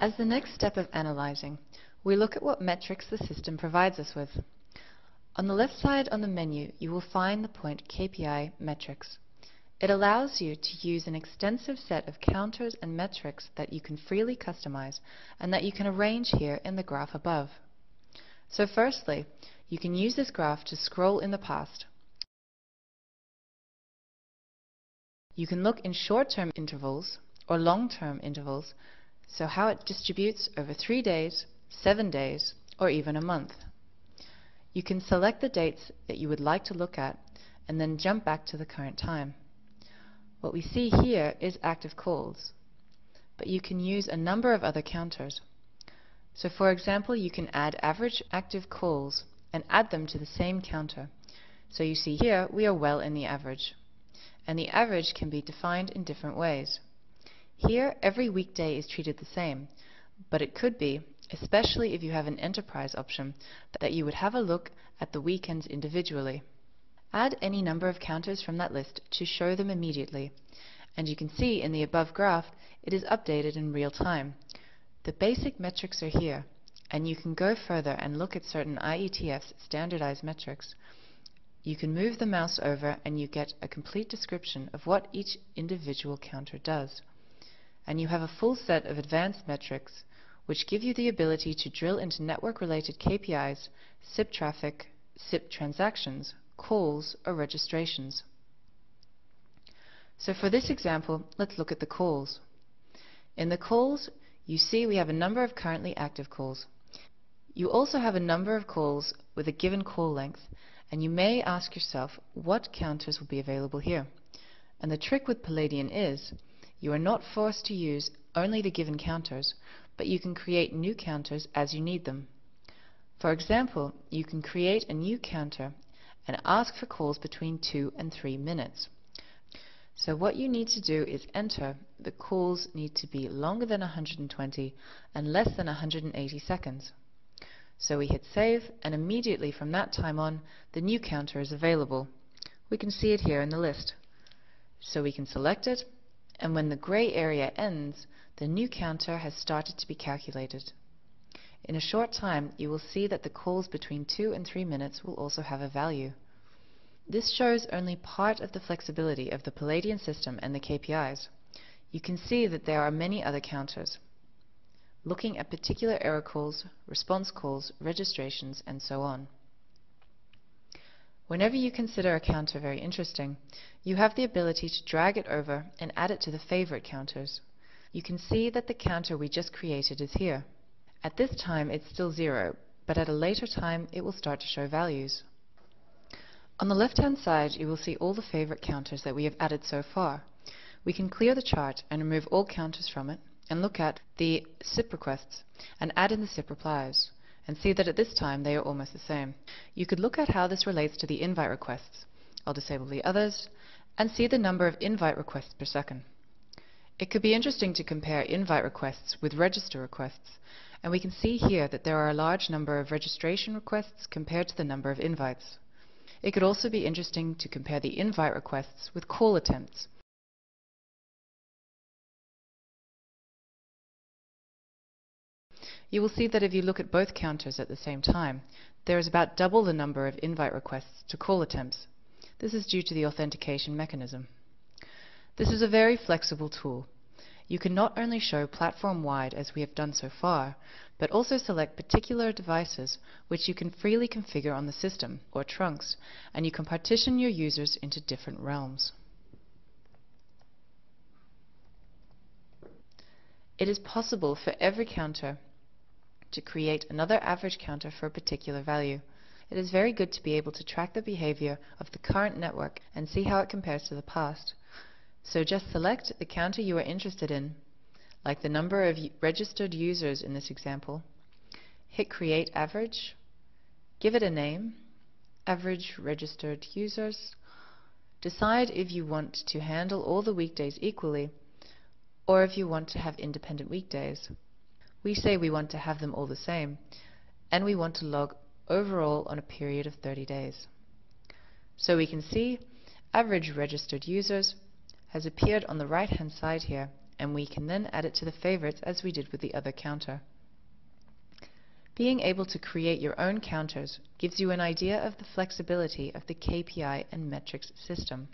As the next step of analyzing, we look at what metrics the system provides us with. On the left side on the menu, you will find the point KPI metrics. It allows you to use an extensive set of counters and metrics that you can freely customize and that you can arrange here in the graph above. So firstly, you can use this graph to scroll in the past. You can look in short-term intervals or long-term intervals, so how it distributes over 3 days, 7 days, or even a month. You can select the dates that you would like to look at and then jump back to the current time. What we see here is active calls, but you can use a number of other counters. So for example, you can add average active calls and add them to the same counter. So you see here we are well in the average. And the average can be defined in different ways. Here, every weekday is treated the same, but it could be, especially if you have an enterprise option, that you would have a look at the weekends individually. Add any number of counters from that list to show them immediately, and you can see in the above graph it is updated in real time. The basic metrics are here, and you can go further and look at certain IETF's standardized metrics. You can move the mouse over and you get a complete description of what each individual counter does. And you have a full set of advanced metrics which give you the ability to drill into network-related KPIs, SIP traffic, SIP transactions, calls, or registrations. So for this example, let's look at the calls. In the calls, you see we have a number of currently active calls. You also have a number of calls with a given call length, and you may ask yourself what counters will be available here. And the trick with Palladion is you are not forced to use only the given counters, but you can create new counters as you need them. For example, you can create a new counter and ask for calls between 2 and 3 minutes. So what you need to do is enter the calls need to be longer than 120 and less than 180 seconds. So we hit save, and immediately from that time on, the new counter is available. We can see it here in the list. So we can select it, and when the gray area ends, the new counter has started to be calculated. In a short time, you will see that the calls between 2 and 3 minutes will also have a value. This shows only part of the flexibility of the Palladion system and the KPIs. You can see that there are many other counters, looking at particular error calls, response calls, registrations, and so on. Whenever you consider a counter very interesting, you have the ability to drag it over and add it to the favorite counters. You can see that the counter we just created is here. At this time it's still 0, but at a later time it will start to show values. On the left-hand side you will see all the favorite counters that we have added so far. We can clear the chart and remove all counters from it, and look at the SIP requests and add in the SIP replies and see that at this time they are almost the same. You could look at how this relates to the invite requests. I'll disable the others and see the number of invite requests per second. It could be interesting to compare invite requests with register requests, and we can see here that there are a large number of registration requests compared to the number of invites. It could also be interesting to compare the invite requests with call attempts. You will see that if you look at both counters at the same time, there is about double the number of invite requests to call attempts. This is due to the authentication mechanism. This is a very flexible tool. You can not only show platform-wide as we have done so far, but also select particular devices which you can freely configure on the system, or trunks, and you can partition your users into different realms. It is possible for every counter to create another average counter for a particular value. It is very good to be able to track the behavior of the current network and see how it compares to the past. So just select the counter you are interested in, like the number of registered users in this example, hit Create Average, give it a name, Average Registered Users, decide if you want to handle all the weekdays equally, or if you want to have independent weekdays. We say we want to have them all the same, and we want to log overall on a period of 30 days. So we can see average registered users has appeared on the right hand side here, and we can then add it to the favorites as we did with the other counter. Being able to create your own counters gives you an idea of the flexibility of the KPI and metrics system.